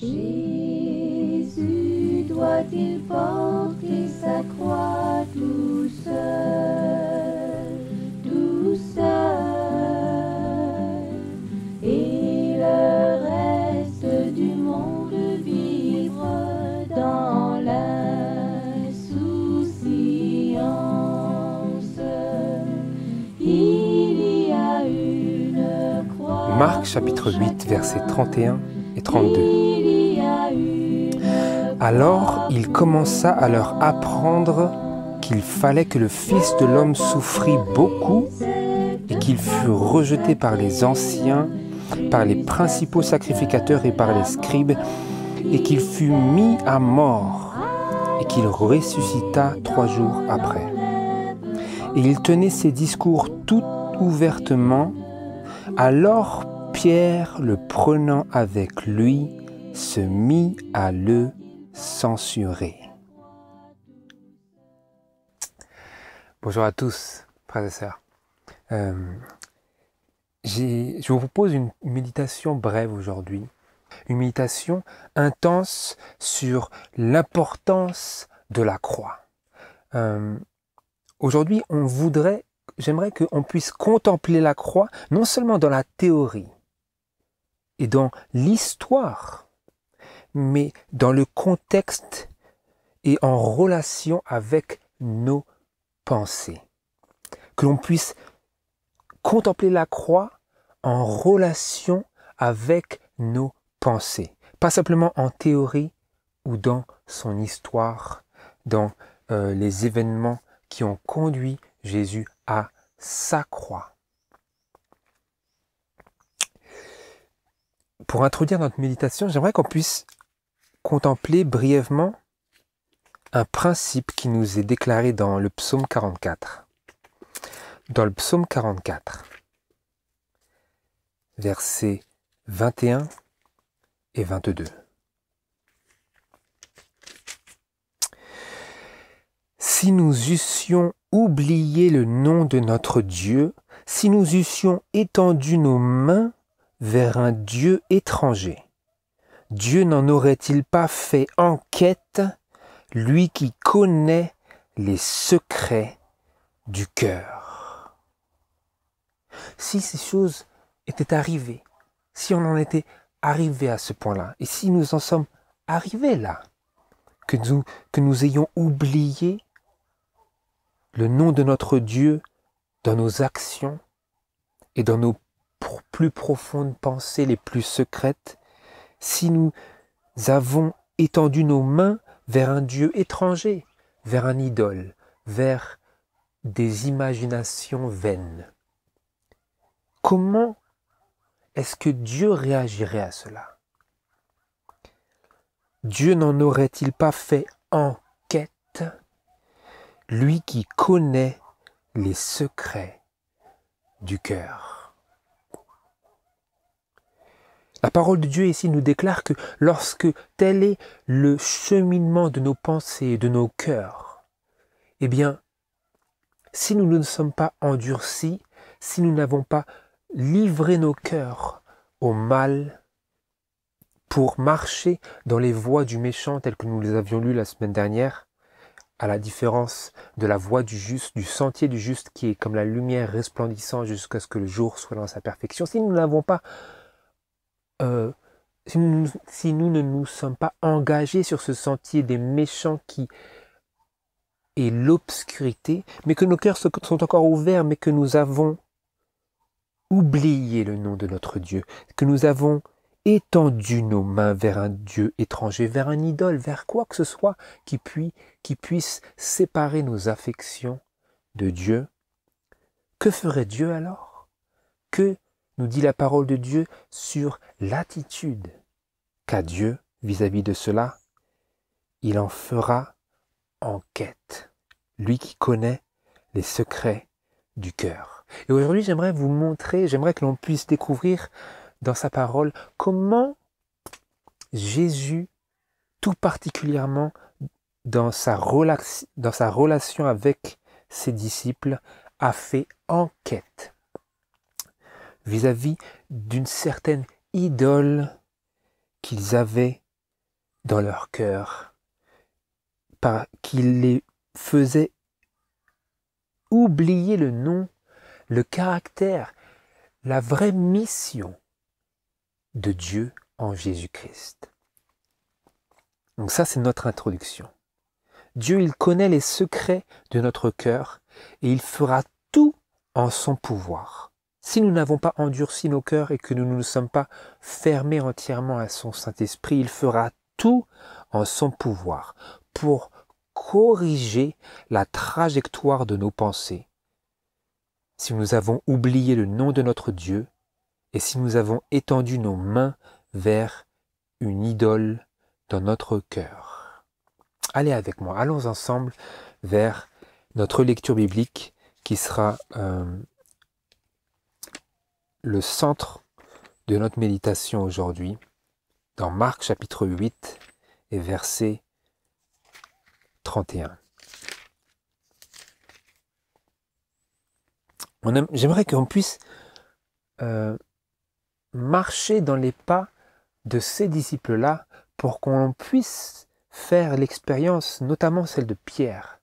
Jésus doit-il porter sa croix tout seul, et le reste du monde vivre dans l'insouciance? Il y a une croix. Marc chapitre 8, versets 31 et 32. Alors il commença à leur apprendre qu'il fallait que le Fils de l'homme souffrit beaucoup et qu'il fût rejeté par les anciens, par les principaux sacrificateurs et par les scribes, et qu'il fût mis à mort et qu'il ressuscita 3 jours après. Et il tenait ses discours tout ouvertement. Alors Pierre, le prenant avec lui, se mit à le censurer. Bonjour à tous, frères et sœurs. Je vous propose une méditation brève aujourd'hui. Une méditation intense sur l'importance de la croix. Aujourd'hui, j'aimerais qu'on puisse contempler la croix, non seulement dans la théorie et dans l'histoire, mais dans le contexte et en relation avec nos pensées. Que l'on puisse contempler la croix en relation avec nos pensées. Pas simplement en théorie ou dans son histoire, dans les événements qui ont conduit Jésus à sa croix. Pour introduire notre méditation, j'aimerais qu'on puisse contempler brièvement un principe qui nous est déclaré dans le psaume 44. Dans le psaume 44, versets 21 et 22. Si nous eussions oublié le nom de notre Dieu, si nous eussions étendu nos mains vers un Dieu étranger, Dieu n'en aurait-il pas fait enquête, lui qui connaît les secrets du cœur? Si ces choses étaient arrivées, si on en était arrivé à ce point-là, et si nous en sommes arrivés là, que nous ayons oublié le nom de notre Dieu dans nos actions et dans nos plus profondes pensées les plus secrètes, si nous avons étendu nos mains vers un Dieu étranger, vers un idole, vers des imaginations vaines, comment est-ce que Dieu réagirait à cela? Dieu n'en aurait-il pas fait enquête, lui qui connaît les secrets du cœur? La parole de Dieu ici nous déclare que lorsque tel est le cheminement de nos pensées et de nos cœurs, eh bien, si nous ne sommes pas endurcis, si nous n'avons pas livré nos cœurs au mal pour marcher dans les voies du méchant telles que nous les avions lues la semaine dernière, à la différence de la voie du juste, du sentier du juste qui est comme la lumière resplendissant jusqu'à ce que le jour soit dans sa perfection, si nous n'avons pas si nous ne nous sommes pas engagés sur ce sentier des méchants qui est l'obscurité, mais que nos cœurs sont encore ouverts, mais que nous avons oublié le nom de notre Dieu, que nous avons étendu nos mains vers un Dieu étranger, vers un idole, vers quoi que ce soit qui puisse séparer nos affections de Dieu, que ferait Dieu alors? Que nous dit la parole de Dieu sur l'attitude qu'a Dieu vis-à-vis de cela? Il en fera enquête, lui qui connaît les secrets du cœur. Et aujourd'hui, j'aimerais vous montrer, j'aimerais que l'on puisse découvrir dans sa parole comment Jésus, tout particulièrement dans sa relation avec ses disciples, a fait enquête vis-à-vis d'une certaine idole qu'ils avaient dans leur cœur, qui les faisait oublier le nom, le caractère, la vraie mission de Dieu en Jésus-Christ. Donc ça, c'est notre introduction. Dieu, il connaît les secrets de notre cœur et il fera tout en son pouvoir. Si nous n'avons pas endurci nos cœurs et que nous ne nous sommes pas fermés entièrement à son Saint-Esprit, il fera tout en son pouvoir pour corriger la trajectoire de nos pensées. Si nous avons oublié le nom de notre Dieu et si nous avons étendu nos mains vers une idole dans notre cœur. Allez avec moi, allons ensemble vers notre lecture biblique qui sera le centre de notre méditation aujourd'hui, dans Marc chapitre 8 et verset 31. J'aimerais qu'on puisse marcher dans les pas de ces disciples-là pour qu'on puisse faire l'expérience, notamment celle de Pierre,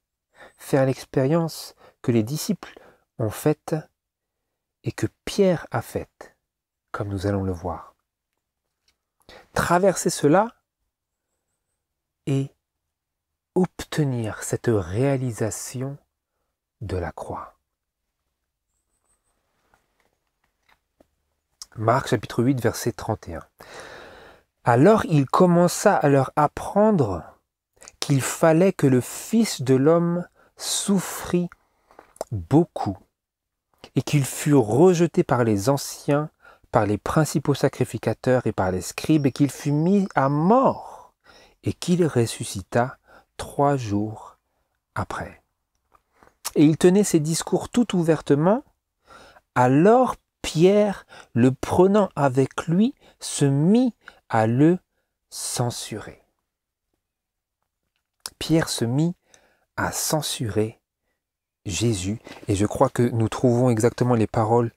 faire l'expérience que les disciples ont faite et que Pierre a faite, comme nous allons le voir. Traverser cela et obtenir cette réalisation de la croix. Marc chapitre 8, verset 31. Alors il commença à leur apprendre qu'il fallait que le Fils de l'homme souffrit beaucoup et qu'il fût rejeté par les anciens, par les principaux sacrificateurs et par les scribes, et qu'il fût mis à mort et qu'il ressuscita 3 jours après. Et il tenait ses discours tout ouvertement. Alors Pierre, le prenant avec lui, se mit à le censurer. Pierre se mit à censurer Jésus, et je crois que nous trouvons exactement les paroles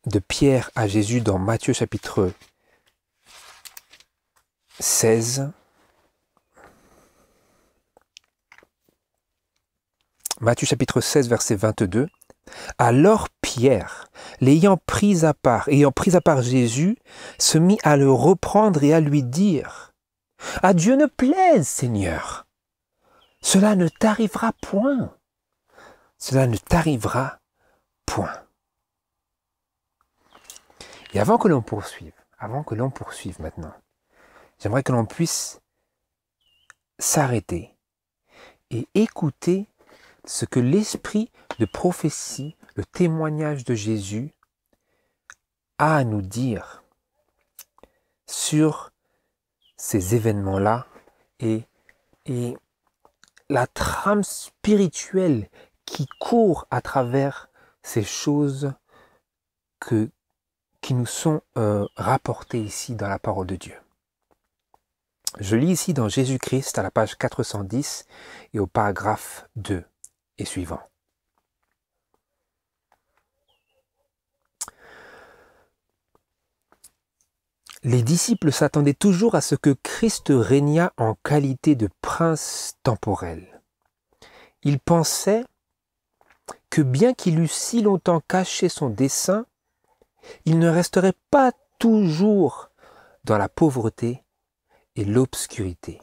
de Pierre à Jésus dans Matthieu chapitre 16. Matthieu chapitre 16, verset 22. Alors Pierre, ayant pris à part Jésus, se mit à le reprendre et à lui dire : « À Dieu ne plaise, Seigneur, cela ne t'arrivera point. Cela ne t'arrivera point. » Et avant que l'on poursuive maintenant, j'aimerais que l'on puisse s'arrêter et écouter ce que l'esprit de prophétie, le témoignage de Jésus, a à nous dire sur ces événements-là et la trame spirituelle qui court à travers ces choses qui nous sont rapportées ici dans la parole de Dieu. Je lis ici dans Jésus-Christ à la page 410 et au paragraphe 2 et suivant. Les disciples s'attendaient toujours à ce que Christ régnât en qualité de prince temporel. Ils pensaient que bien qu'il eût si longtemps caché son dessein, il ne resterait pas toujours dans la pauvreté et l'obscurité.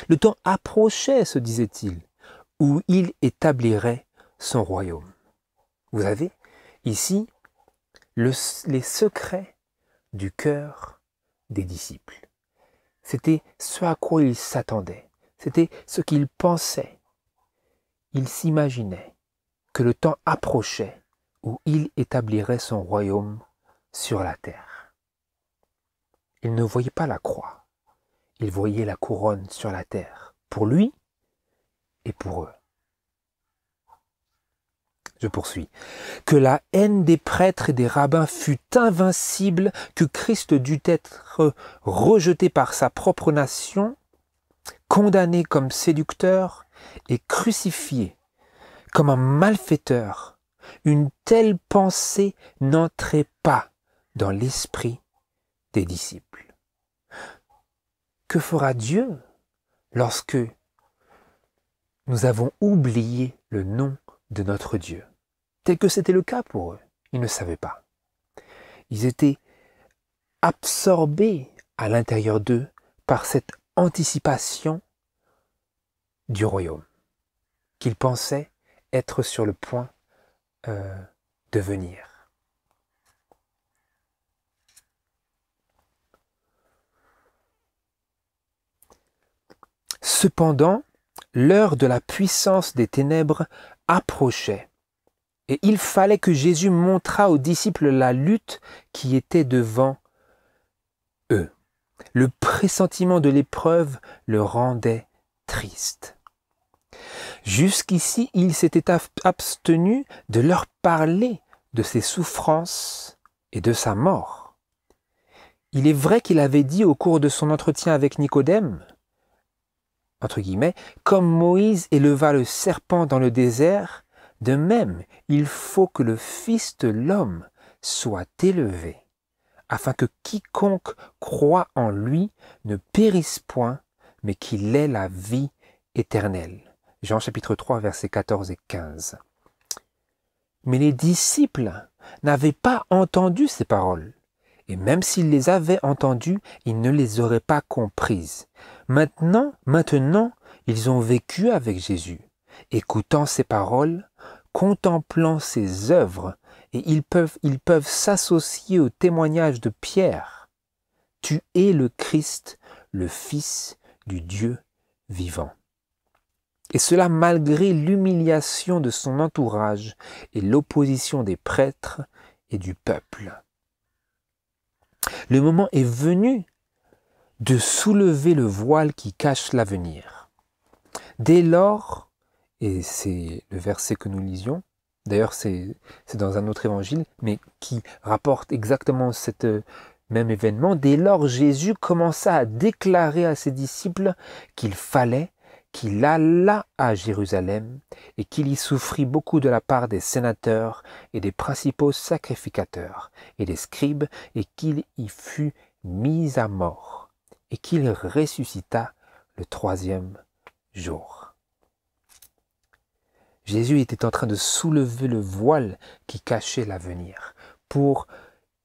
Le temps approchait, se disait-il, où il établirait son royaume. Vous avez ici les secrets du cœur des disciples. C'était ce à quoi ils s'attendaient. C'était ce qu'ils pensaient. Ils s'imaginaient que le temps approchait où il établirait son royaume sur la terre. Ils ne voyaient pas la croix. Ils voyaient la couronne sur la terre, pour lui et pour eux. Je poursuis. Que la haine des prêtres et des rabbins fût invincible, que Christ dût être rejeté par sa propre nation, condamné comme séducteur et crucifié comme un malfaiteur. Une telle pensée n'entrait pas dans l'esprit des disciples. que fera Dieu lorsque nous avons oublié le nom de notre Dieu? Tel que c'était le cas pour eux. Ils ne savaient pas. Ils étaient absorbés à l'intérieur d'eux par cette anticipation du royaume qu'ils pensaient être sur le point de venir. Cependant, l'heure de la puissance des ténèbres approchait, et il fallait que Jésus montrât aux disciples la lutte qui était devant eux. Le pressentiment de l'épreuve le rendait triste. Jusqu'ici, il s'était abstenu de leur parler de ses souffrances et de sa mort. Il est vrai qu'il avait dit au cours de son entretien avec Nicodème, entre guillemets, comme Moïse éleva le serpent dans le désert, de même, il faut que le Fils de l'homme soit élevé, afin que quiconque croit en lui ne périsse point, mais qu'il ait la vie éternelle. Jean chapitre 3, versets 14 et 15. Mais les disciples n'avaient pas entendu ces paroles. Et même s'ils les avaient entendues, ils ne les auraient pas comprises. Maintenant, ils ont vécu avec Jésus, écoutant ses paroles, contemplant ses œuvres, et ils peuvent s'associer au témoignage de Pierre. Tu es le Christ, le Fils du Dieu vivant. Et cela malgré l'humiliation de son entourage et l'opposition des prêtres et du peuple. Le moment est venu de soulever le voile qui cache l'avenir. Dès lors, et c'est le verset que nous lisions, d'ailleurs c'est dans un autre évangile, mais qui rapporte exactement cet même événement, dès lors Jésus commença à déclarer à ses disciples qu'il fallait qu'il allât à Jérusalem et qu'il y souffrit beaucoup de la part des sénateurs et des principaux sacrificateurs et des scribes et qu'il y fut mis à mort et qu'il ressuscita le 3e jour. Jésus était en train de soulever le voile qui cachait l'avenir pour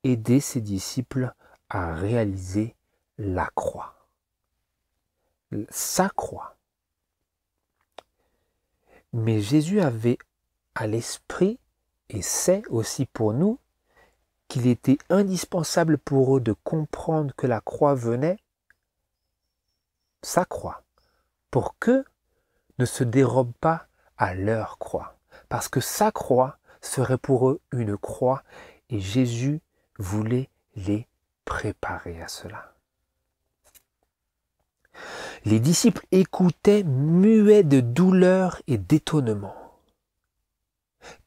aider ses disciples à réaliser la croix. Sa croix. Mais Jésus avait à l'esprit, et c'est aussi pour nous, qu'il était indispensable pour eux de comprendre que la croix venait, sa croix, pour qu'eux ne se dérobent pas à leur croix. Parce que sa croix serait pour eux une croix, et Jésus voulait les préparer à cela. Les disciples écoutaient muets de douleur et d'étonnement.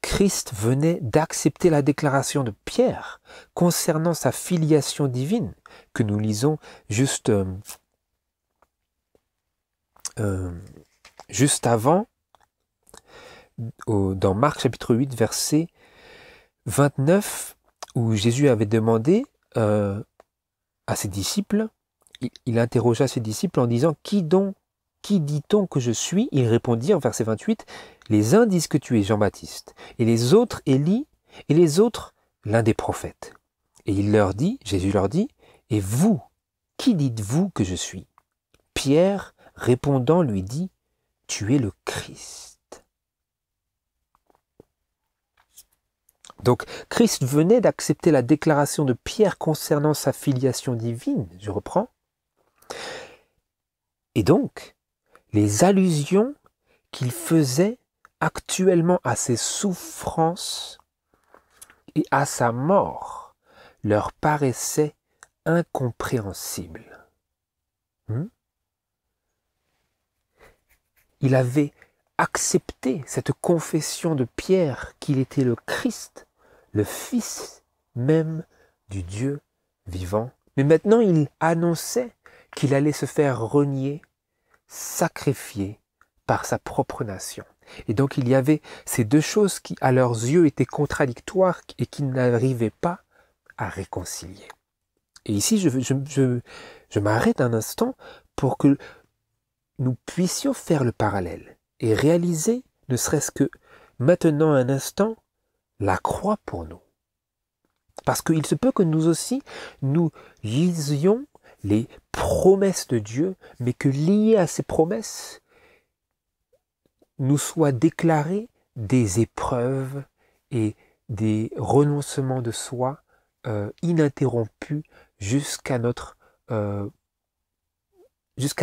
Christ venait d'accepter la déclaration de Pierre concernant sa filiation divine, que nous lisons juste avant, dans Marc chapitre 8, verset 29, où Jésus avait demandé à ses disciples, il interrogea ses disciples en disant « Qui dit-on que je suis ?» Ils répondirent, verset 28, « Les uns disent que tu es Jean-Baptiste, et les autres Élie, et les autres l'un des prophètes. » Et Jésus leur dit, « Et vous, qui dites-vous que je suis ?» Pierre, répondant, lui dit, « Tu es le Christ. » Donc, Christ venait d'accepter la déclaration de Pierre concernant sa filiation divine, je reprends. Et donc, les allusions qu'il faisait actuellement à ses souffrances et à sa mort leur paraissaient incompréhensibles. Il avait accepté cette confession de Pierre qu'il était le Christ, le Fils même du Dieu vivant. Mais maintenant, il annonçait qu'il allait se faire renier, sacrifier par sa propre nation. Et donc il y avait ces deux choses qui, à leurs yeux, étaient contradictoires et qu'ils n'arrivaient pas à réconcilier. Et ici, je m'arrête un instant pour que nous puissions faire le parallèle et réaliser, ne serait-ce que maintenant un instant, la croix pour nous. Parce qu'il se peut que nous aussi, nous lisions les promesses de Dieu, mais que liées à ces promesses, nous soient déclarées des épreuves et des renoncements de soi ininterrompus jusqu'à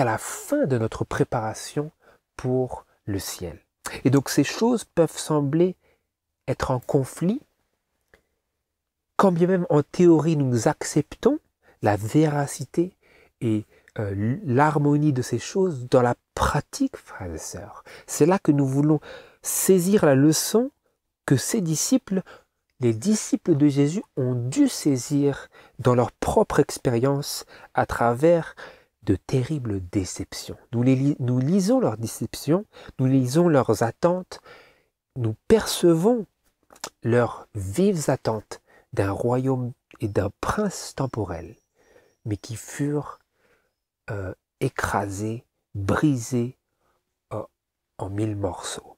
la fin de notre préparation pour le ciel. Et donc ces choses peuvent sembler être en conflit, quand bien même en théorie nous acceptons la véracité et l'harmonie de ces choses, dans la pratique, frères et sœurs, c'est là que nous voulons saisir la leçon que ces disciples, les disciples de Jésus, ont dû saisir dans leur propre expérience à travers de terribles déceptions. Nous lisons leurs déceptions, nous lisons leurs attentes, nous percevons leurs vives attentes d'un royaume et d'un prince temporel, mais qui furent écrasés, brisés en 1000 morceaux.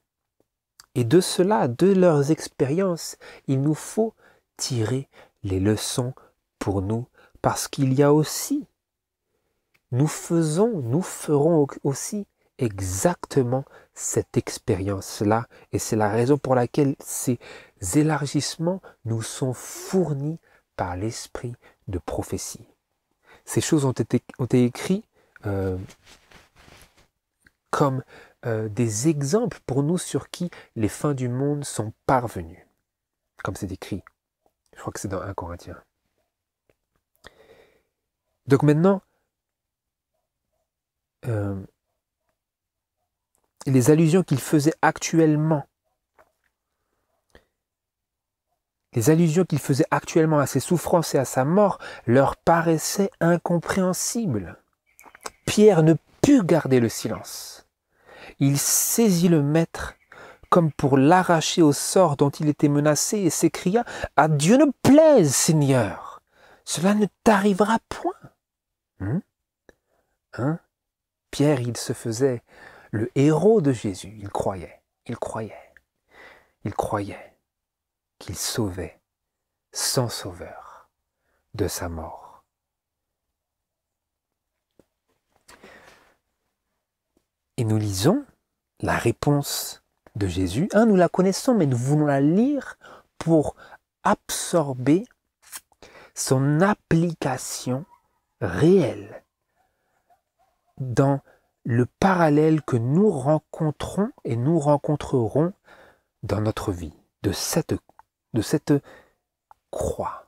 Et de cela, de leurs expériences, il nous faut tirer les leçons pour nous, parce qu'il y a aussi, nous ferons aussi exactement cette expérience-là, et c'est la raison pour laquelle ces élargissements nous sont fournis par l'esprit de prophétie. Ces choses ont été écrites comme des exemples pour nous sur qui les fins du monde sont parvenues, comme c'est écrit. Je crois que c'est dans 1 Corinthiens. Donc maintenant, les allusions qu'il faisait actuellement, à ses souffrances et à sa mort leur paraissaient incompréhensibles. Pierre ne put garder le silence. Il saisit le maître comme pour l'arracher au sort dont il était menacé et s'écria « À Dieu ne plaise, Seigneur, cela ne t'arrivera point. » Pierre, il se faisait le héros de Jésus. Il croyait qu'il sauvait son sauveur de sa mort. Et nous lisons la réponse de Jésus. Nous la connaissons, mais nous voulons la lire pour absorber son application réelle dans le parallèle que nous rencontrons et nous rencontrerons dans notre vie, de cette croix.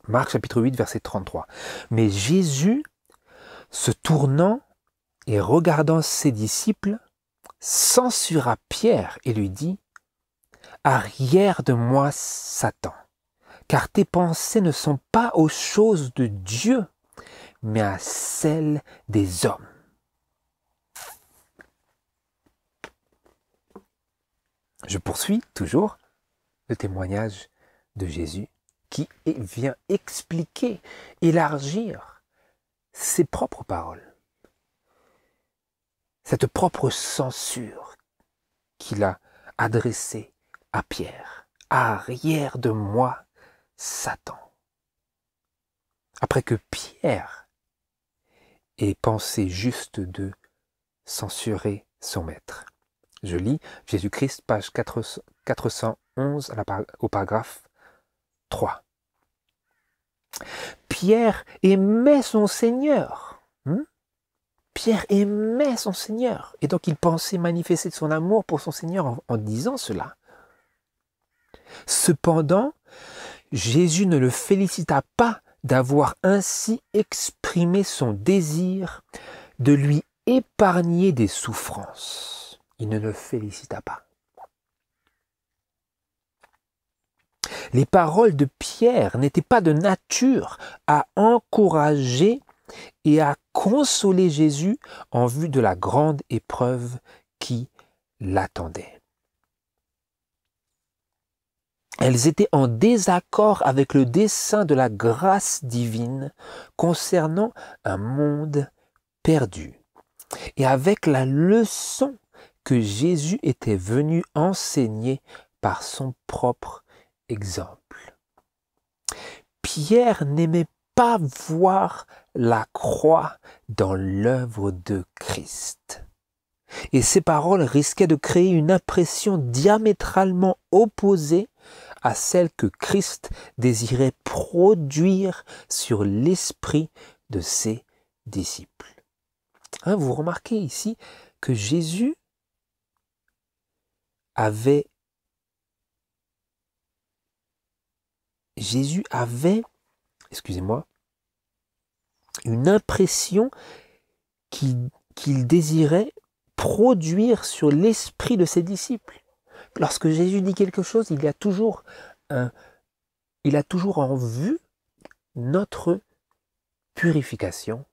Marc chapitre 8, verset 33. Mais Jésus, se tournant et regardant ses disciples, censura Pierre et lui dit « Arrière de moi, Satan, car tes pensées ne sont pas aux choses de Dieu, mais à celles des hommes. » Je poursuis toujours le témoignage de Jésus qui vient expliquer, élargir ses propres paroles. Cette propre censure qu'il a adressée à Pierre. « Arrière de moi, Satan. » Après que Pierre ait pensé juste de censurer son maître. Je lis Jésus-Christ, page 411, au paragraphe 3. Pierre aimait son Seigneur. Pierre aimait son Seigneur. Et donc il pensait manifester son amour pour son Seigneur en disant cela. Cependant, Jésus ne le félicita pas d'avoir ainsi exprimé son désir de lui épargner des souffrances. Il ne le félicita pas. Les paroles de Pierre n'étaient pas de nature à encourager et à consoler Jésus en vue de la grande épreuve qui l'attendait. elles étaient en désaccord avec le dessein de la grâce divine concernant un monde perdu et avec la leçon que Jésus était venu enseigner par son propre exemple. Pierre n'aimait pas voir la croix dans l'œuvre de Christ. Et ces paroles risquaient de créer une impression diamétralement opposée à celle que Christ désirait produire sur l'esprit de ses disciples. Vous remarquez ici que Jésus avait une impression qu'il désirait produire sur l'esprit de ses disciples. Lorsque Jésus dit quelque chose, il a toujours en vue notre purification,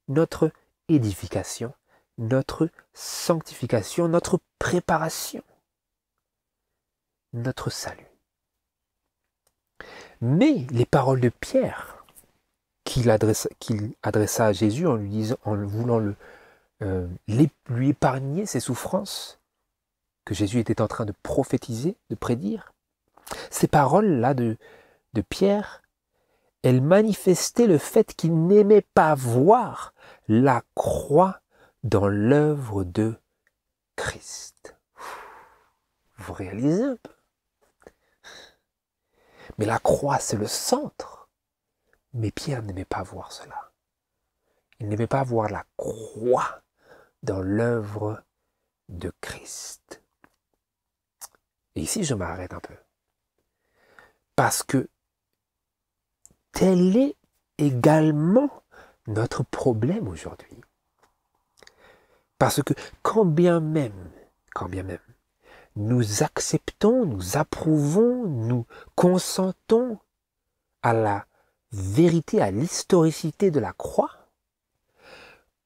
notre édification, notre sanctification, notre préparation, notre salut. Mais les paroles de Pierre qu'il adressa à Jésus en voulant lui épargner ses souffrances que Jésus était en train de prophétiser, de prédire, ces paroles-là de Pierre, elles manifestaient le fait qu'il n'aimait pas voir la croix dans l'œuvre de Christ. Vous réalisez un peu? Mais la croix, c'est le centre. Mais Pierre n'aimait pas voir cela. Il n'aimait pas voir la croix dans l'œuvre de Christ. Et ici, je m'arrête un peu. Parce que tel est également notre problème aujourd'hui. Parce que quand bien même, nous acceptons, nous approuvons, nous consentons à la vérité, à l'historicité de la croix,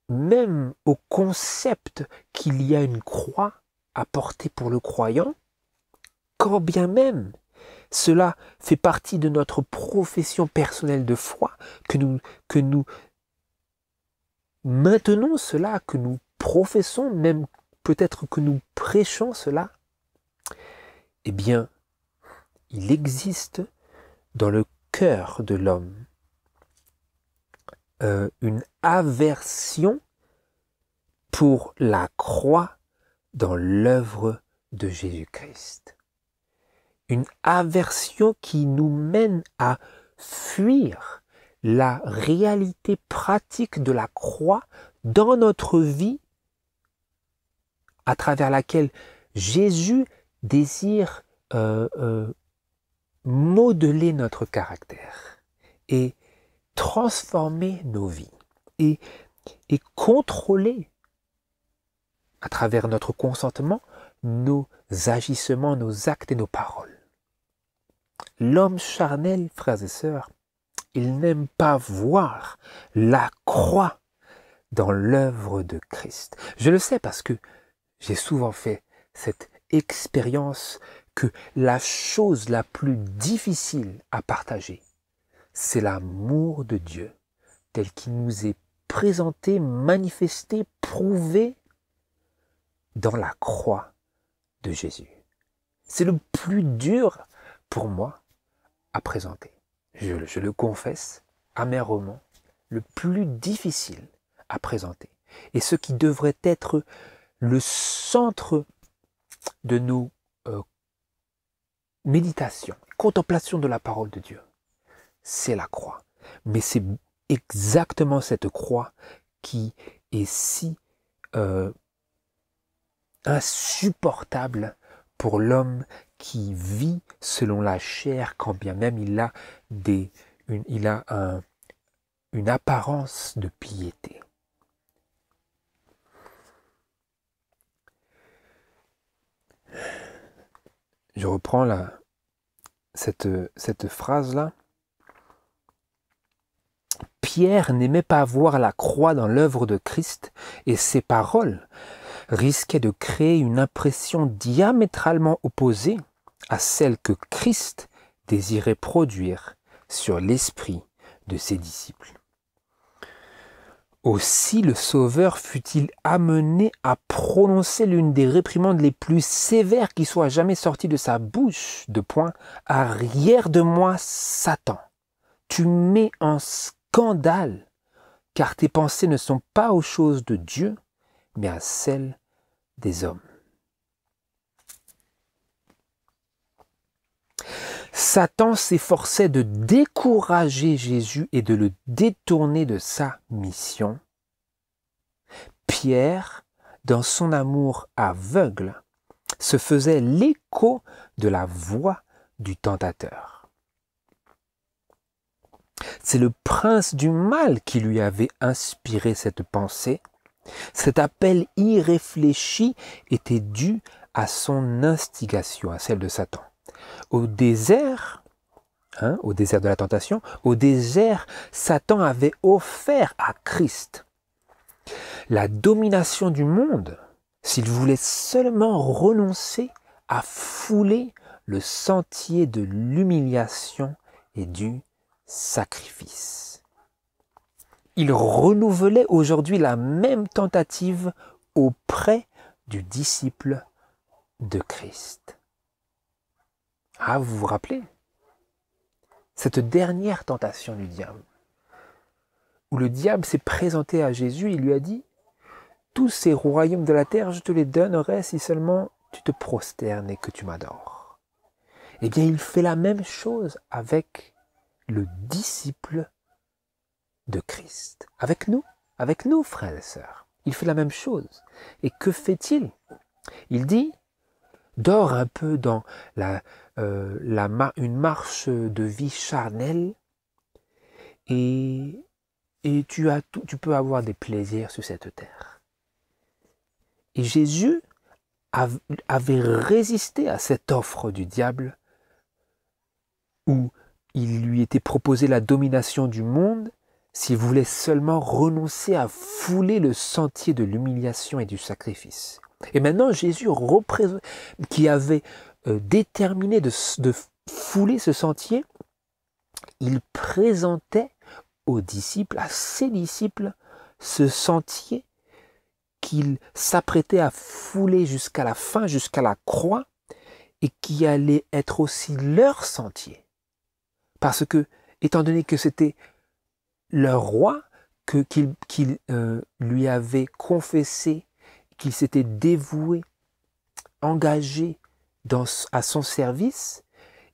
même au concept qu'il y a une croix à porter pour le croyant, quand bien même cela fait partie de notre profession personnelle de foi, que nous maintenons cela, que nous professons, même peut-être que nous prêchons cela, eh bien, il existe dans le cœur de l'homme une aversion pour la croix dans l'œuvre de Jésus-Christ. Une aversion qui nous mène à fuir la réalité pratique de la croix dans notre vie, à travers laquelle Jésus désire modeler notre caractère et transformer nos vies et contrôler à travers notre consentement nos agissements, nos actes et nos paroles. L'homme charnel, frères et sœurs, il n'aime pas voir la croix dans l'œuvre de Christ. Je le sais parce que j'ai souvent fait cette expérience que la chose la plus difficile à partager, c'est l'amour de Dieu tel qu'il nous est présenté, manifesté, prouvé dans la croix de Jésus. C'est le plus dur pour moi à présenter. Je le confesse amèrement, le plus difficile à présenter. Et ce qui devrait être le centre de nos méditations, contemplation de la parole de Dieu, c'est la croix. Mais c'est exactement cette croix qui est si insupportable pour l'homme qui vit selon la chair, quand bien même il a une apparence de piété. Je reprends cette phrase-là. Pierre n'aimait pas voir la croix dans l'œuvre de Christ et ses paroles risquaient de créer une impression diamétralement opposée à celle que Christ désirait produire sur l'esprit de ses disciples. Aussi le Sauveur fut-il amené à prononcer l'une des réprimandes les plus sévères qui soit jamais sorties de sa bouche, de point « Arrière de moi, Satan, tu mets en scandale, car tes pensées ne sont pas aux choses de Dieu, mais à celles des hommes. » Satan s'efforçait de décourager Jésus et de le détourner de sa mission. Pierre, dans son amour aveugle, se faisait l'écho de la voix du tentateur. C'est le prince du mal qui lui avait inspiré cette pensée. Cet appel irréfléchi était dû à son instigation, à celle de Satan. Au désert de la tentation, au désert, Satan avait offert à Christ la domination du monde s'il voulait seulement renoncer à fouler le sentier de l'humiliation et du sacrifice. Il renouvelait aujourd'hui la même tentative auprès du disciple de Christ. Ah, vous vous rappelez? Cette dernière tentation du diable, où le diable s'est présenté à Jésus, il lui a dit « Tous ces royaumes de la terre, je te les donnerai si seulement tu te prosternes et que tu m'adores. » Eh bien, il fait la même chose avec le disciple de Christ. Avec nous, frères et sœurs. Il fait la même chose. Et que fait-il? Il dit « Dors un peu dans une marche de vie charnelle et tu peux avoir des plaisirs sur cette terre. » Et Jésus avait résisté à cette offre du diable où il lui était proposé la domination du monde s'il voulait seulement renoncer à fouler le sentier de l'humiliation et du sacrifice. Et maintenant, Jésus, qui avait déterminé de fouler ce sentier, il présentait aux disciples, à ses disciples, ce sentier qu'il s'apprêtait à fouler jusqu'à la fin, jusqu'à la croix, et qui allait être aussi leur sentier. Parce que, étant donné que c'était leur roi, qu'il lui avait confessé, qu'il s'était dévoué, engagé à son service,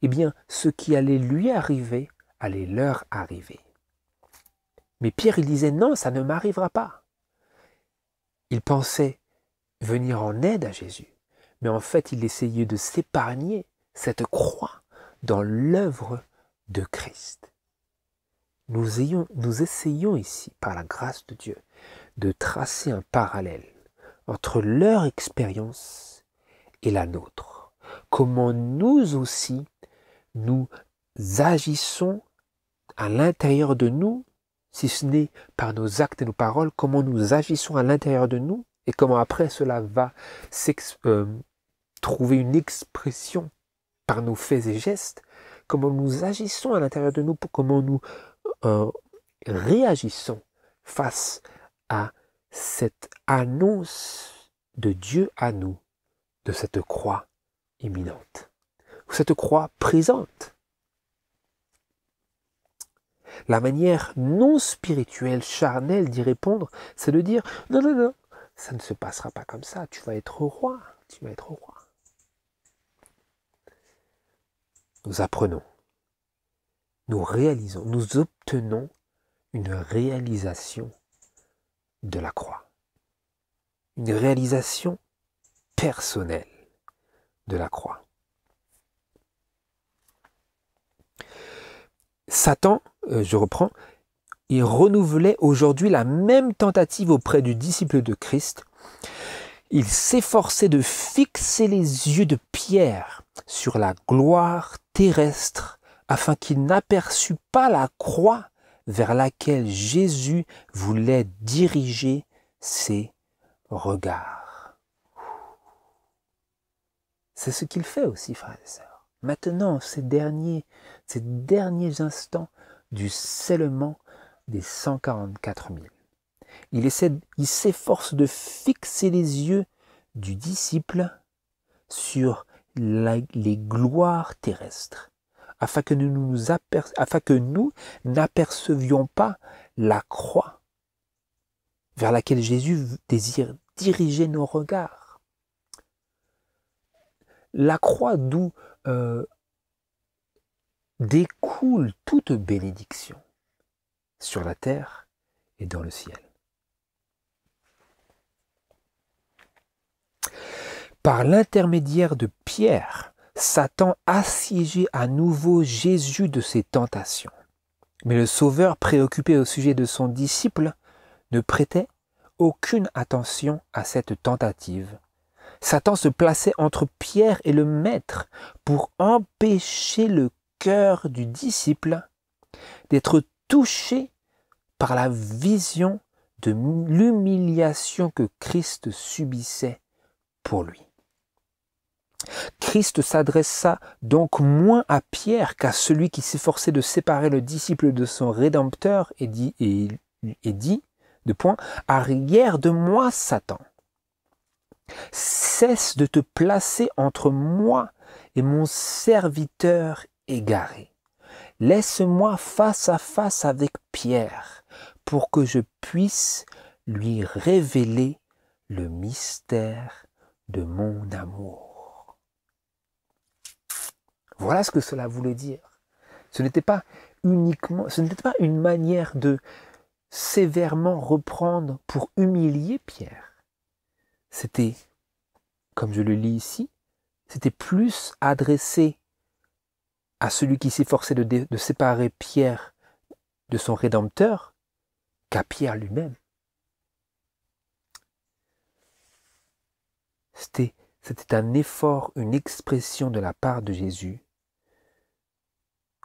eh bien, ce qui allait lui arriver, allait leur arriver. Mais Pierre, il disait, non, ça ne m'arrivera pas. Il pensait venir en aide à Jésus, mais en fait, il essayait de s'épargner cette croix dans l'œuvre de Christ. Nous essayons ici, par la grâce de Dieu, de tracer un parallèle entre leur expérience et la nôtre. Comment nous aussi, nous agissons à l'intérieur de nous, si ce n'est par nos actes et nos paroles, comment nous agissons à l'intérieur de nous et comment après cela va trouver une expression par nos faits et gestes, comment nous agissons à l'intérieur de nous, comment nous réagissons face à cette annonce de Dieu à nous, de cette croix imminente, ou cette croix présente. La manière non spirituelle, charnelle d'y répondre, c'est de dire « Non, non, non, ça ne se passera pas comme ça, tu vas être roi, tu vas être roi. » Nous apprenons, nous réalisons, nous obtenons une réalisation de la croix. Une réalisation personnelle de la croix. Satan, je reprends, il renouvelait aujourd'hui la même tentative auprès du disciple de Christ. Il s'efforçait de fixer les yeux de Pierre sur la gloire terrestre afin qu'il n'aperçût pas la croix vers laquelle Jésus voulait diriger ses regards. C'est ce qu'il fait aussi, frères et sœurs. maintenant, ces derniers instants du scellement des 144 000. Il s'efforce de fixer les yeux du disciple sur les gloires terrestres, afin que nous n'apercevions pas la croix vers laquelle Jésus désire diriger nos regards. La croix d'où découle toute bénédiction sur la terre et dans le ciel. Par l'intermédiaire de Pierre, Satan assiégeait à nouveau Jésus de ses tentations. Mais le Sauveur, préoccupé au sujet de son disciple, ne prêtait aucune attention à cette tentative. Satan se plaçait entre Pierre et le Maître pour empêcher le cœur du disciple d'être touché par la vision de l'humiliation que Christ subissait pour lui. Christ s'adressa donc moins à Pierre qu'à celui qui s'efforçait de séparer le disciple de son Rédempteur et dit, arrière de moi, Satan. Cesse de te placer entre moi et mon serviteur égaré. Laisse-moi face à face avec Pierre pour que je puisse lui révéler le mystère de mon amour. Voilà ce que cela voulait dire. Ce n'était pas une manière de sévèrement reprendre pour humilier Pierre. C'était, comme je le lis ici, c'était plus adressé à celui qui s'efforçait de séparer Pierre de son Rédempteur qu'à Pierre lui-même. C'était un effort, une expression de la part de Jésus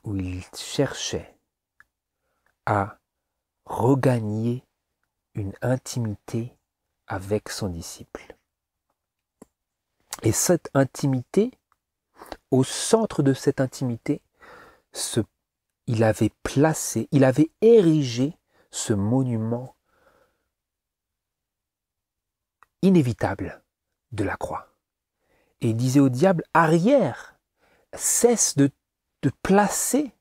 où il cherchait à regagner une intimité avec son disciple. Et cette intimité, au centre de cette intimité, il avait érigé ce monument inévitable de la croix. Et il disait au diable, arrière, cesse de te placer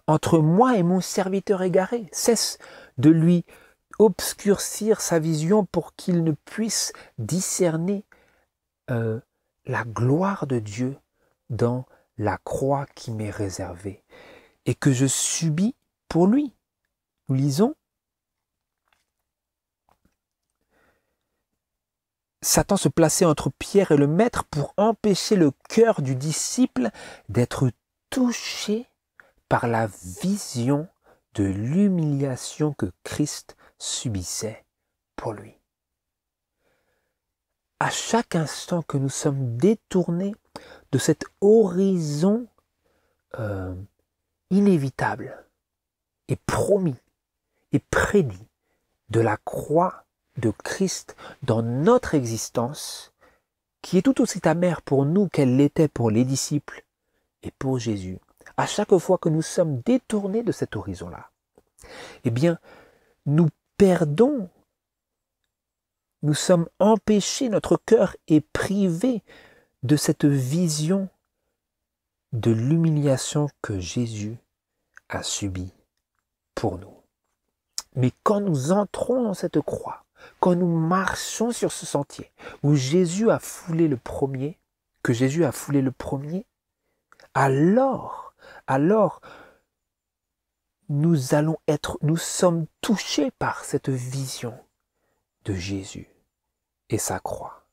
entre moi et mon serviteur égaré, cesse de lui obscurcir sa vision pour qu'il ne puisse discerner la gloire de Dieu dans la croix qui m'est réservée et que je subis pour lui. Nous lisons, Satan se plaçait entre Pierre et le Maître pour empêcher le cœur du disciple d'être touché par la vision de l'humiliation que Christ subissait pour lui. À chaque instant que nous sommes détournés de cet horizon inévitable et promis et prédit de la croix de Christ dans notre existence, qui est tout aussi amère pour nous qu'elle l'était pour les disciples et pour Jésus, à chaque fois que nous sommes détournés de cet horizon-là, eh bien, nous perdons, nous sommes empêchés, notre cœur est privé de cette vision de l'humiliation que Jésus a subie pour nous. Mais quand nous entrons dans cette croix, quand nous marchons sur ce sentier où Jésus a foulé le premier, alors nous sommes touchés par cette vision de Jésus et sa croix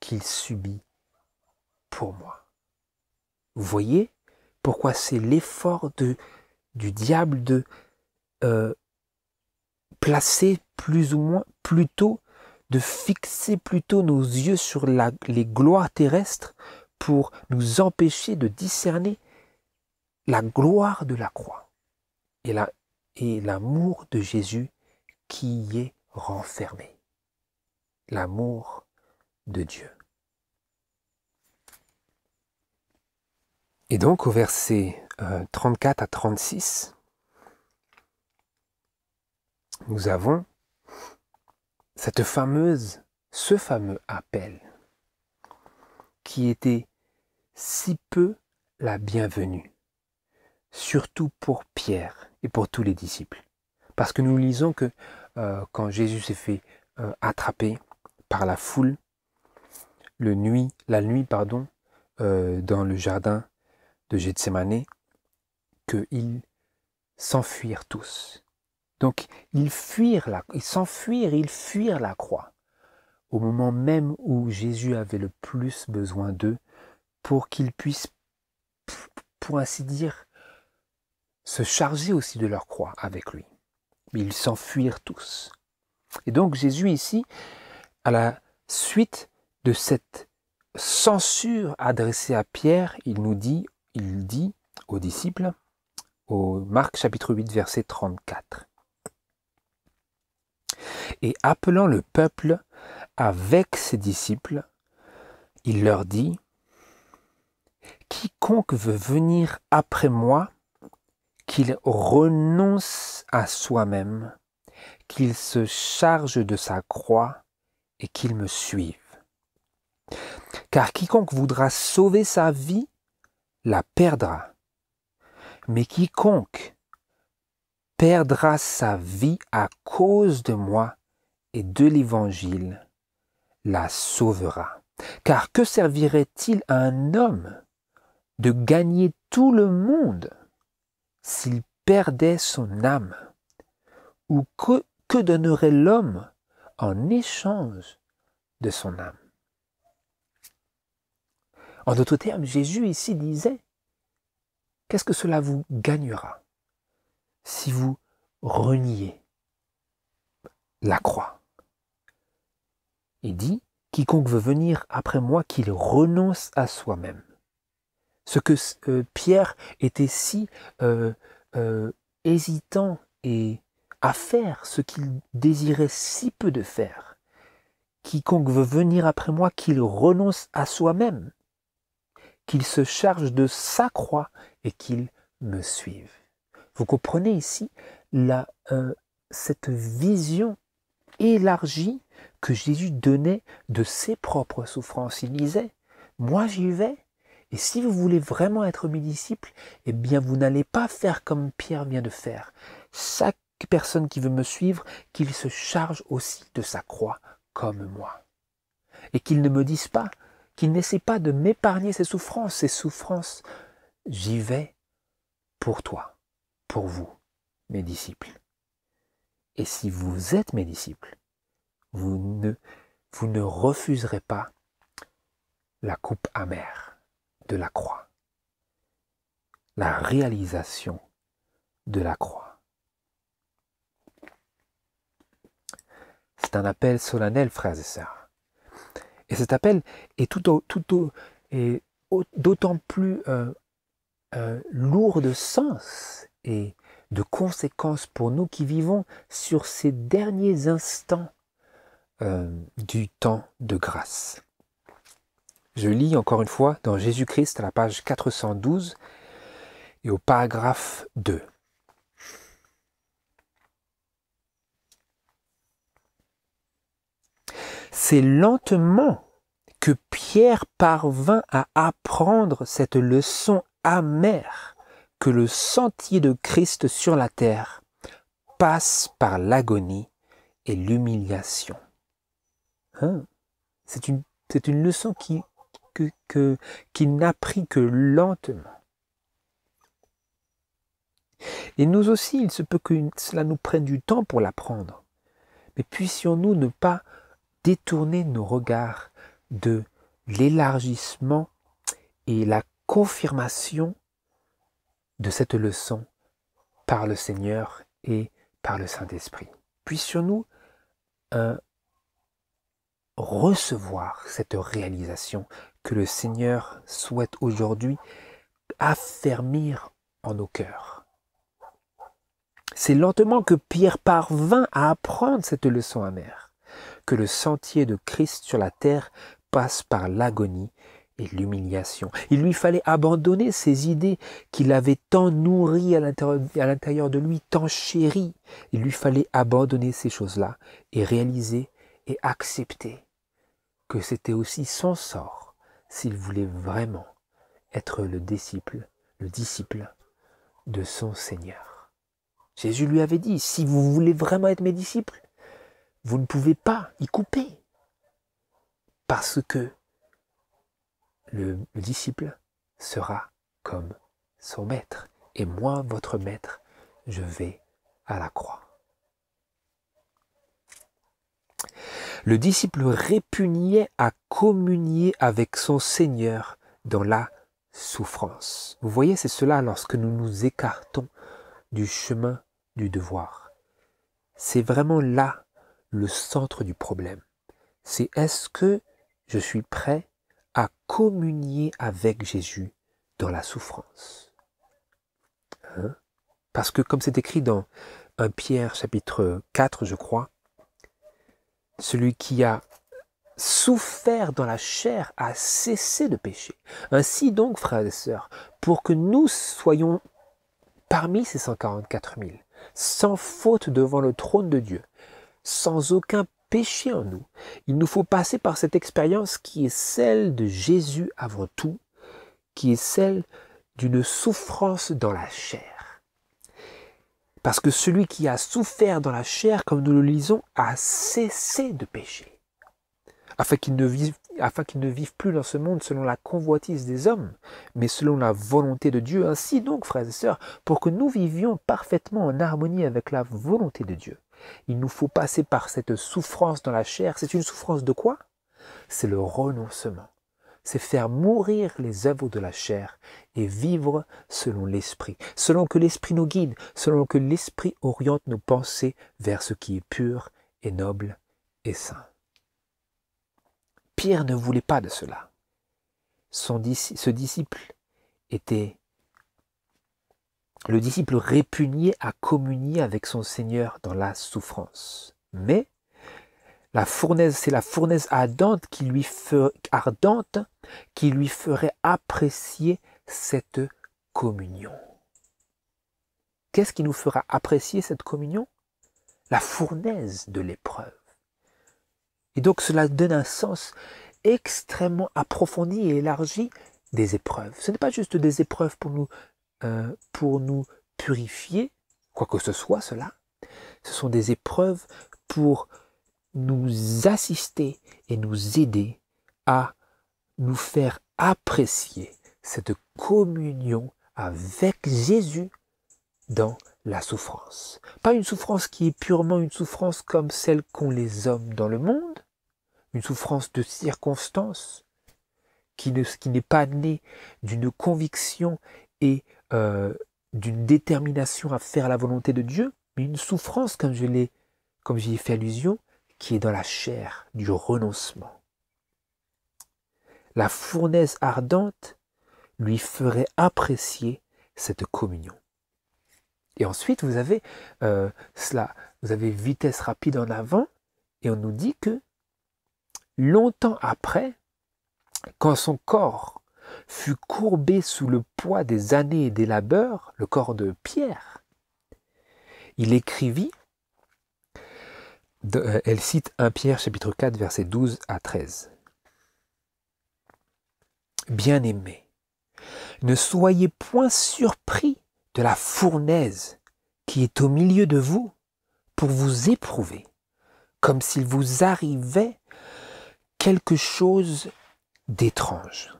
qu'il subit pour moi. Vous voyez pourquoi c'est l'effort du diable de placer de fixer plutôt nos yeux sur les gloires terrestres pour nous empêcher de discerner la gloire de la croix et l'amour de Jésus qui y est renfermé. L'amour de Dieu. Et donc au verset 34 à 36, nous avons ce fameux appel qui était si peu la bienvenue, surtout pour Pierre et pour tous les disciples. Parce que nous lisons que quand Jésus s'est fait attraper par la foule, la nuit, dans le jardin de Gethsémané, qu'ils s'enfuirent tous. Donc ils fuirent la croix au moment même où Jésus avait le plus besoin d'eux pour qu'ils puissent, pour ainsi dire, se charger aussi de leur croix avec lui. Mais ils s'enfuirent tous. Et donc Jésus ici, à la suite de cette censure adressée à Pierre, il dit aux disciples, au Marc chapitre 8 verset 34. Et appelant le peuple avec ses disciples, il leur dit, « Quiconque veut venir après moi, qu'il renonce à soi-même, qu'il se charge de sa croix et qu'il me suive. Car quiconque voudra sauver sa vie, la perdra. Mais quiconque perdra sa vie à cause de moi et de l'Évangile, la sauvera. Car que servirait-il à un homme de gagner tout le monde s'il perdait son âme? Ou que donnerait l'homme en échange de son âme? En d'autres termes, Jésus ici disait, qu'est-ce que cela vous gagnera si vous reniez la croix? Il dit, quiconque veut venir après moi, qu'il renonce à soi-même. Ce que Pierre était si hésitant et à faire, ce qu'il désirait si peu de faire. Quiconque veut venir après moi, qu'il renonce à soi-même, qu'il se charge de sa croix et qu'il me suive. Vous comprenez ici cette vision élargie que Jésus donnait de ses propres souffrances. Il disait, moi j'y vais, et si vous voulez vraiment être mes disciples, eh bien vous n'allez pas faire comme Pierre vient de faire. Chaque personne qui veut me suivre, qu'il se charge aussi de sa croix comme moi. Et qu'il ne me dise pas, qu'il n'essaie pas de m'épargner ses souffrances. J'y vais pour toi, pour vous, mes disciples. Et si vous êtes mes disciples, vous ne refuserez pas la coupe amère de la croix, la réalisation de la croix. C'est un appel solennel, frères et sœurs. Et cet appel est d'autant plus lourd de sens et de conséquences pour nous qui vivons sur ces derniers instants du temps de grâce. Je lis encore une fois dans Jésus-Christ à la page 412 et au paragraphe 2. C'est lentement que Pierre parvint à apprendre cette leçon amère que le sentier de Christ sur la terre passe par l'agonie et l'humiliation. C'est une leçon qu'il n'apprit que lentement. Et nous aussi, il se peut que cela nous prenne du temps pour l'apprendre. Mais puissions-nous ne pas détourner nos regards de l'élargissement et la confirmation de cette leçon par le Seigneur et par le Saint-Esprit. Puissions-nous recevoir cette réalisation que le Seigneur souhaite aujourd'hui affermir en nos cœurs. C'est lentement que Pierre parvint à apprendre cette leçon amère, que le sentier de Christ sur la terre passe par l'agonie et l'humiliation. Il lui fallait abandonner ces idées qu'il avait tant nourries à l'intérieur de lui, tant chéries. Il lui fallait abandonner ces choses-là et réaliser et accepter que c'était aussi son sort s'il voulait vraiment être le disciple de son Seigneur. Jésus lui avait dit, si vous voulez vraiment être mes disciples, vous ne pouvez pas y couper. Parce que le disciple sera comme son maître. Et moi, votre maître, je vais à la croix. Le disciple répugnait à communier avec son Seigneur dans la souffrance. Vous voyez, c'est cela lorsque nous nous écartons du chemin du devoir. C'est vraiment là le centre du problème. C'est est-ce que je suis prêt à communier avec Jésus dans la souffrance. Parce que comme c'est écrit dans 1 Pierre chapitre 4, je crois, celui qui a souffert dans la chair a cessé de pécher. Ainsi donc, frères et sœurs, pour que nous soyons parmi ces 144 000, sans faute devant le trône de Dieu, sans aucun péché en nous, il nous faut passer par cette expérience qui est celle de Jésus avant tout, qui est celle d'une souffrance dans la chair. Parce que celui qui a souffert dans la chair, comme nous le lisons, a cessé de pécher, afin qu'il ne vive plus dans ce monde selon la convoitise des hommes, mais selon la volonté de Dieu. Ainsi donc, frères et sœurs, pour que nous vivions parfaitement en harmonie avec la volonté de Dieu, il nous faut passer par cette souffrance dans la chair. C'est une souffrance de quoi? C'est le renoncement. C'est faire mourir les œuvres de la chair et vivre selon l'esprit. Selon que l'esprit nous guide, selon que l'esprit oriente nos pensées vers ce qui est pur et noble et saint. Pierre ne voulait pas de cela. Ce disciple le disciple répugnait à communier avec son Seigneur dans la souffrance. Mais c'est la fournaise ardente qui lui ferait apprécier cette communion. Qu'est-ce qui nous fera apprécier cette communion? La fournaise de l'épreuve. Et donc cela donne un sens extrêmement approfondi et élargi des épreuves. Ce n'est pas juste des épreuves pour nous purifier, quoi que ce soit cela. Ce sont des épreuves pour nous assister et nous aider à nous faire apprécier cette communion avec Jésus dans la souffrance. Pas une souffrance qui est purement une souffrance comme celle qu'ont les hommes dans le monde, une souffrance de circonstance qui n'est pas née d'une conviction et d'une détermination à faire la volonté de Dieu, mais une souffrance, comme j'y ai fait allusion, qui est dans la chair, du renoncement. La fournaise ardente lui ferait apprécier cette communion. Et ensuite, vous avez vitesse rapide en avant, et on nous dit que longtemps après, quand son corps fut courbé sous le poids des années et des labeurs, le corps de Pierre, il écrivit, elle cite 1 Pierre chapitre 4 versets 12 à 13. Bien-aimés, ne soyez point surpris de la fournaise qui est au milieu de vous pour vous éprouver, comme s'il vous arrivait quelque chose d'étrange.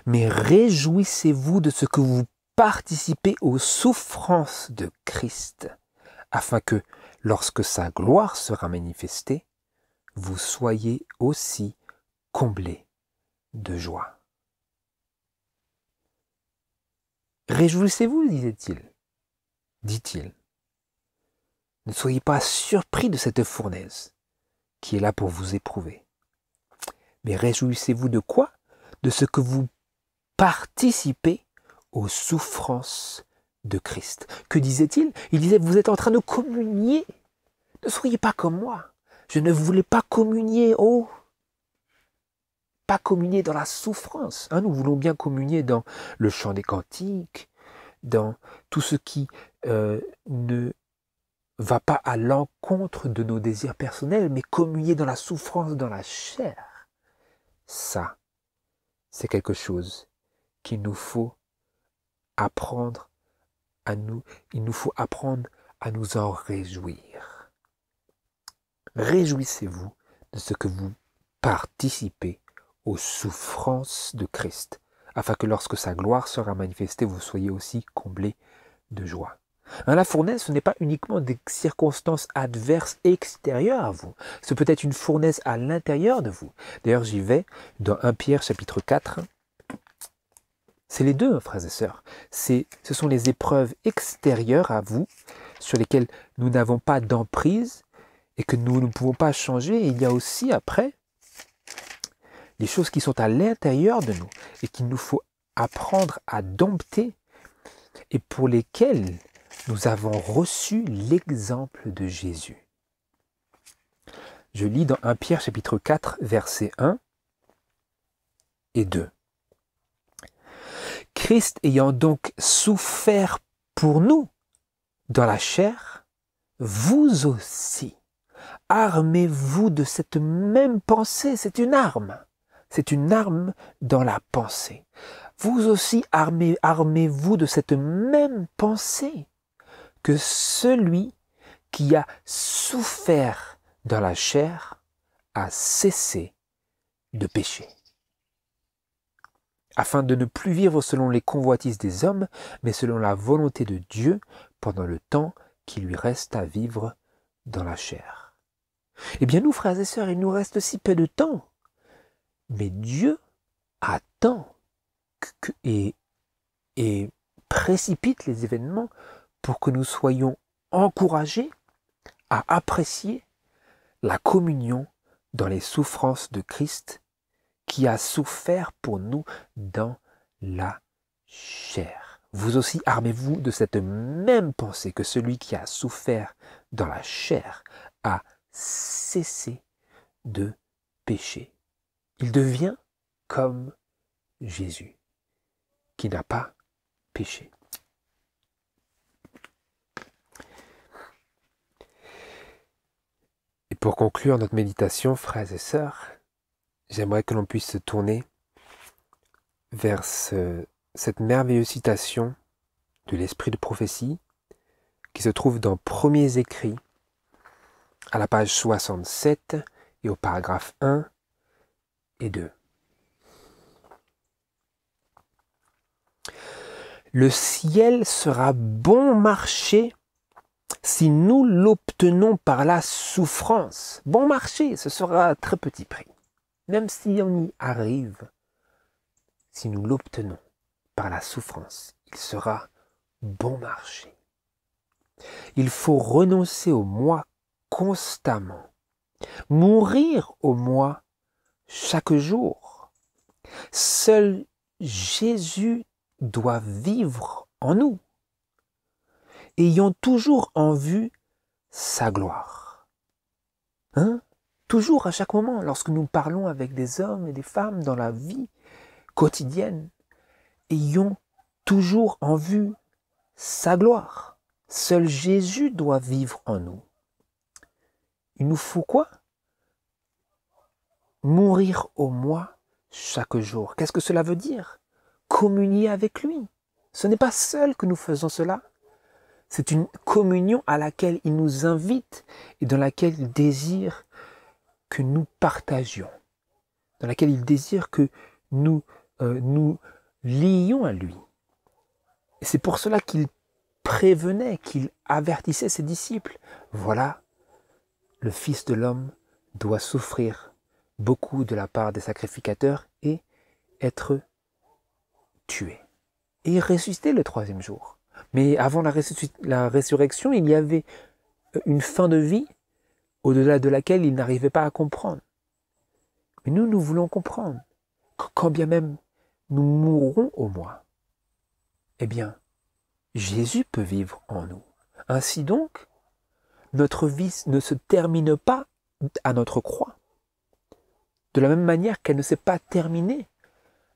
Mais réjouissez-vous de ce que vous participez aux souffrances de Christ, afin que, lorsque sa gloire sera manifestée, vous soyez aussi comblés de joie. Réjouissez-vous, dit-il. Ne soyez pas surpris de cette fournaise qui est là pour vous éprouver. Mais réjouissez-vous de quoi? De ce que vous participez aux souffrances de Christ. Que disait-il? Il disait, vous êtes en train de communier. Ne soyez pas comme moi. Je ne voulais pas communier. Oh, pas communier dans la souffrance. Nous voulons bien communier dans le chant des cantiques, dans tout ce qui ne va pas à l'encontre de nos désirs personnels, mais communier dans la souffrance, dans la chair. Ça, c'est quelque chose qu'il nous faut apprendre à nous, il nous faut apprendre à nous en réjouir. Réjouissez-vous de ce que vous participez aux souffrances de Christ, afin que lorsque sa gloire sera manifestée, vous soyez aussi comblés de joie. La fournaise, ce n'est pas uniquement des circonstances adverses extérieures à vous, c'est peut-être une fournaise à l'intérieur de vous. D'ailleurs, j'y vais dans 1 Pierre chapitre 4. C'est les deux, frères et sœurs. Ce sont les épreuves extérieures à vous, sur lesquelles nous n'avons pas d'emprise et que nous ne pouvons pas changer. Et il y a aussi, après, les choses qui sont à l'intérieur de nous et qu'il nous faut apprendre à dompter et pour lesquelles nous avons reçu l'exemple de Jésus. Je lis dans 1 Pierre chapitre 4, versets 1 et 2. Christ ayant donc souffert pour nous dans la chair, vous aussi, armez-vous de cette même pensée. C'est une arme. C'est une arme dans la pensée. Vous aussi, armez-vous de cette même pensée que celui qui a souffert dans la chair a cessé de pécher, afin de ne plus vivre selon les convoitises des hommes, mais selon la volonté de Dieu pendant le temps qui lui reste à vivre dans la chair. Eh bien nous, frères et sœurs, il nous reste si peu de temps, mais Dieu attend et précipite les événements pour que nous soyons encouragés à apprécier la communion dans les souffrances de Christ qui a souffert pour nous dans la chair. Vous aussi, armez-vous de cette même pensée que celui qui a souffert dans la chair a cessé de pécher. Il devient comme Jésus, qui n'a pas péché. Et pour conclure notre méditation, frères et sœurs, j'aimerais que l'on puisse se tourner vers cette merveilleuse citation de l'Esprit de prophétie qui se trouve dans Premiers Écrits, à la page 67 et au paragraphe 1 et 2. Le ciel sera bon marché si nous l'obtenons par la souffrance. Bon marché, ce sera à très petit prix. Même si on y arrive, si nous l'obtenons par la souffrance, il sera bon marché. Il faut renoncer au moi constamment, mourir au moi chaque jour. Seul Jésus doit vivre en nous, ayant toujours en vue sa gloire. Toujours à chaque moment, lorsque nous parlons avec des hommes et des femmes dans la vie quotidienne, ayons toujours en vue sa gloire. Seul Jésus doit vivre en nous. Il nous faut quoi? Mourir au moi chaque jour. Qu'est-ce que cela veut dire? Communier avec lui. Ce n'est pas seul que nous faisons cela. C'est une communion à laquelle il nous invite et dans laquelle il désire que nous partagions, dans laquelle il désire que nous nous lions à lui. Et c'est pour cela qu'il prévenait, qu'il avertissait ses disciples. Voilà, le Fils de l'homme doit souffrir beaucoup de la part des sacrificateurs et être tué. Et ressusciter le troisième jour. Mais avant la résurrection, il y avait une fin de vie au-delà de laquelle il n'arrivait pas à comprendre. Mais nous voulons comprendre. Quand bien même nous mourrons au moi, eh bien, Jésus peut vivre en nous. Ainsi donc, notre vie ne se termine pas à notre croix. de la même manière qu'elle ne s'est pas terminée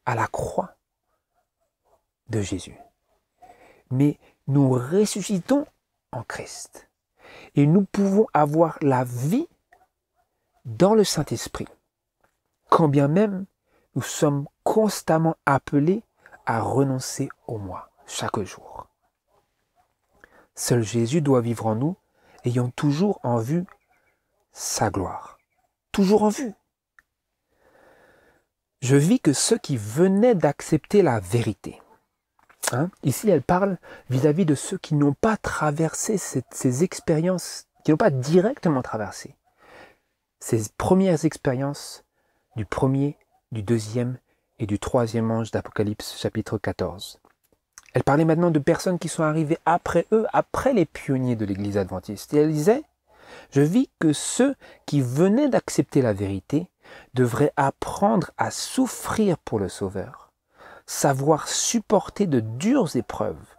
à la croix de Jésus. Mais nous ressuscitons en Christ. Et nous pouvons avoir la vie dans le Saint-Esprit, quand bien même nous sommes constamment appelés à renoncer au moi chaque jour. Seul Jésus doit vivre en nous, ayant toujours en vue sa gloire. Toujours en vue. Je vis que ceux qui venaient d'accepter la vérité. Ici, elle parle vis-à-vis de ceux qui n'ont pas traversé ces expériences, qui n'ont pas directement traversé ces premières expériences du premier, du deuxième et du troisième ange d'Apocalypse chapitre 14. Elle parlait maintenant de personnes qui sont arrivées après eux, après les pionniers de l'Église adventiste. Et elle disait, je vis que ceux qui venaient d'accepter la vérité devraient apprendre à souffrir pour le Sauveur, savoir supporter de dures épreuves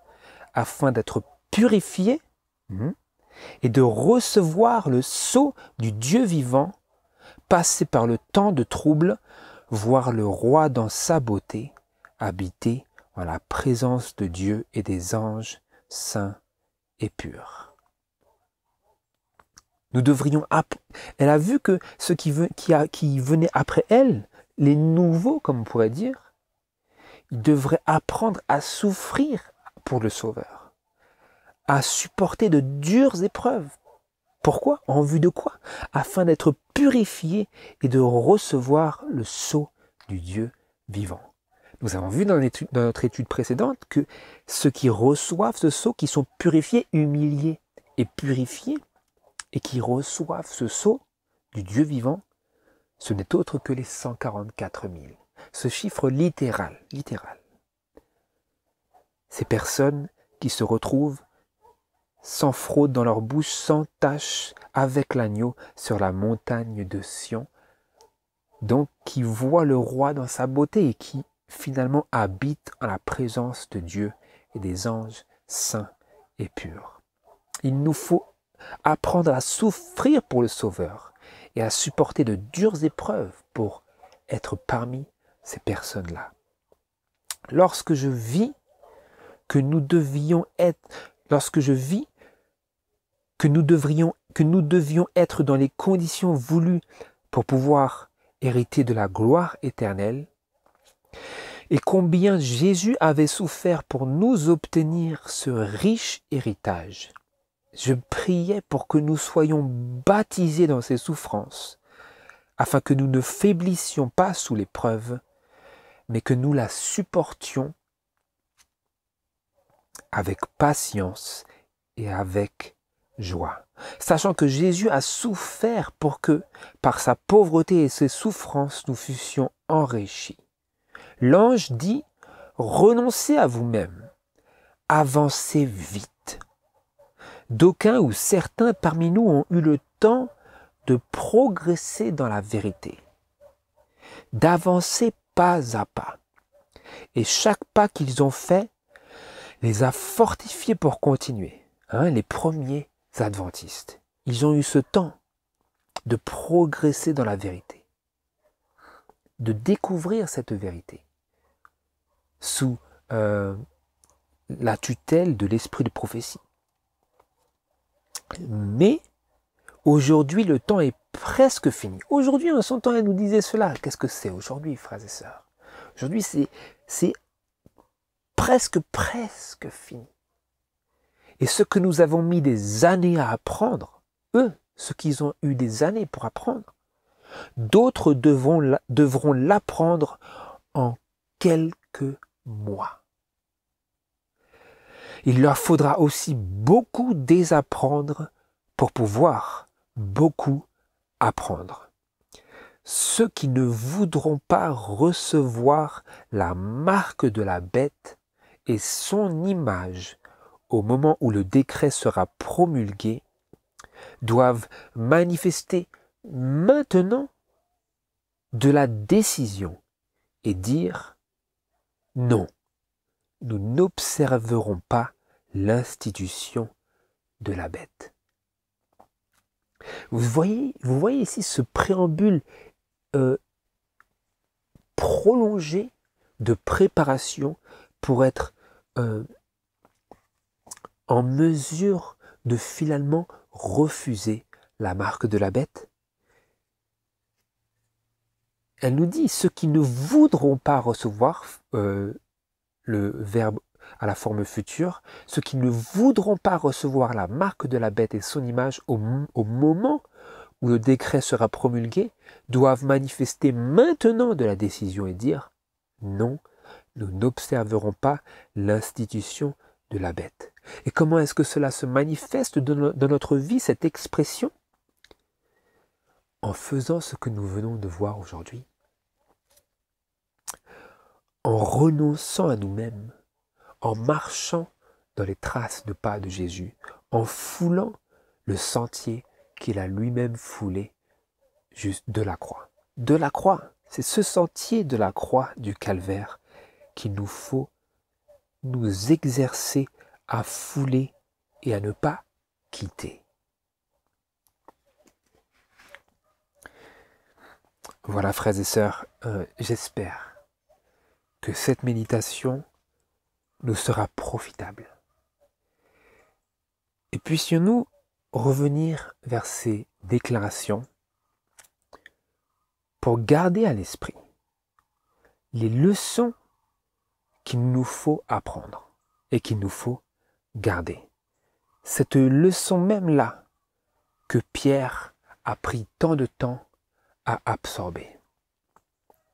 afin d'être purifiés et de recevoir le sceau du Dieu vivant, passer par le temps de trouble, voir le roi dans sa beauté, habiter en la présence de Dieu et des anges saints et purs. Nous devrions... Elle a vu que ceux qui venaient après elle, les nouveaux, comme on pourrait dire, ils devraient apprendre à souffrir pour le Sauveur, à supporter de dures épreuves. Pourquoi? En vue de quoi? Afin d'être purifiés et de recevoir le sceau du Dieu vivant. Nous avons vu dans notre étude précédente que ceux qui reçoivent ce sceau, qui sont purifiés, humiliés et purifiés, et qui reçoivent ce sceau du Dieu vivant, ce n'est autre que les 144 000. Ce chiffre littéral. Ces personnes qui se retrouvent sans fraude dans leur bouche, sans tache, avec l'agneau sur la montagne de Sion, donc qui voient le roi dans sa beauté et qui finalement habitent en la présence de Dieu et des anges saints et purs. Il nous faut apprendre à souffrir pour le Sauveur et à supporter de dures épreuves pour être parmi ces personnes-là. Lorsque je vis que nous devions être dans les conditions voulues pour pouvoir hériter de la gloire éternelle, et combien Jésus avait souffert pour nous obtenir ce riche héritage. Je priais pour que nous soyons baptisés dans ces souffrances, afin que nous ne faiblissions pas sous l'épreuve, mais que nous la supportions avec patience et avec joie. Sachant que Jésus a souffert pour que, par sa pauvreté et ses souffrances, nous fussions enrichis. L'ange dit, renoncez à vous-même, avancez vite. D'aucuns ou certains parmi nous ont eu le temps de progresser dans la vérité, d'avancer pas à pas. Et chaque pas qu'ils ont fait les a fortifiés pour continuer. Les premiers adventistes, ils ont eu ce temps de progresser dans la vérité, de découvrir cette vérité sous la tutelle de l'esprit de prophétie. Mais aujourd'hui, le temps est presque fini. Aujourd'hui, en son temps, elle nous disait cela. Qu'est-ce que c'est aujourd'hui, frères et sœurs? Aujourd'hui, c'est presque fini. Et ce que nous avons mis des années à apprendre, eux, ceux qui ont eu des années pour apprendre, d'autres devront l'apprendre en quelques mois. Il leur faudra aussi beaucoup désapprendre pour pouvoir beaucoup apprendre. Ceux qui ne voudront pas recevoir la marque de la bête et son image au moment où le décret sera promulgué, doivent manifester maintenant de la décision et dire non, nous n'observerons pas l'institution de la bête. Vous voyez ici ce préambule prolongée de préparation pour être en mesure de finalement refuser la marque de la bête. Elle nous dit, ceux qui ne voudront pas recevoir le verbe à la forme future, ceux qui ne voudront pas recevoir la marque de la bête et son image au moment où le décret sera promulgué, doivent manifester maintenant de la décision et dire « Non, nous n'observerons pas l'institution de la bête ». Et comment est-ce que cela se manifeste dans notre vie, cette expression? En faisant ce que nous venons de voir aujourd'hui. En renonçant à nous-mêmes, en marchant dans les traces de pas de Jésus, en foulant le sentier qu'il a lui-même foulé juste de la croix. De la croix, c'est ce sentier de la croix du calvaire qu'il nous faut nous exercer à fouler et à ne pas quitter. Voilà, frères et sœurs, j'espère que cette méditation nous sera profitable. Et puissions-nous revenir vers ces déclarations pour garder à l'esprit les leçons qu'il nous faut apprendre et qu'il nous faut garder. Cette leçon même-là que Pierre a pris tant de temps à absorber.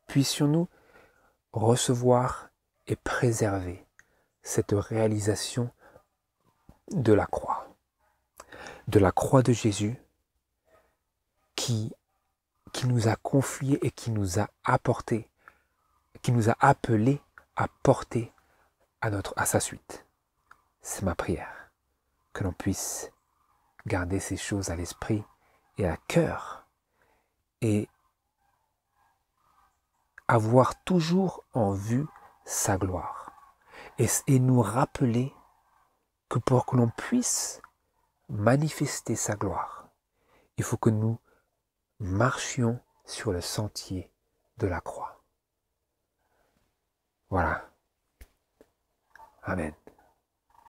Puissions-nous recevoir et préserver cette réalisation de la croix de Jésus qui nous a confié et qui nous a apporté, qui nous a appelés à porter à sa suite. C'est ma prière, que l'on puisse garder ces choses à l'esprit et à cœur et avoir toujours en vue sa gloire et nous rappeler que pour que l'on puisse manifester sa gloire, il faut que nous marchions sur le sentier de la croix. Voilà. Amen.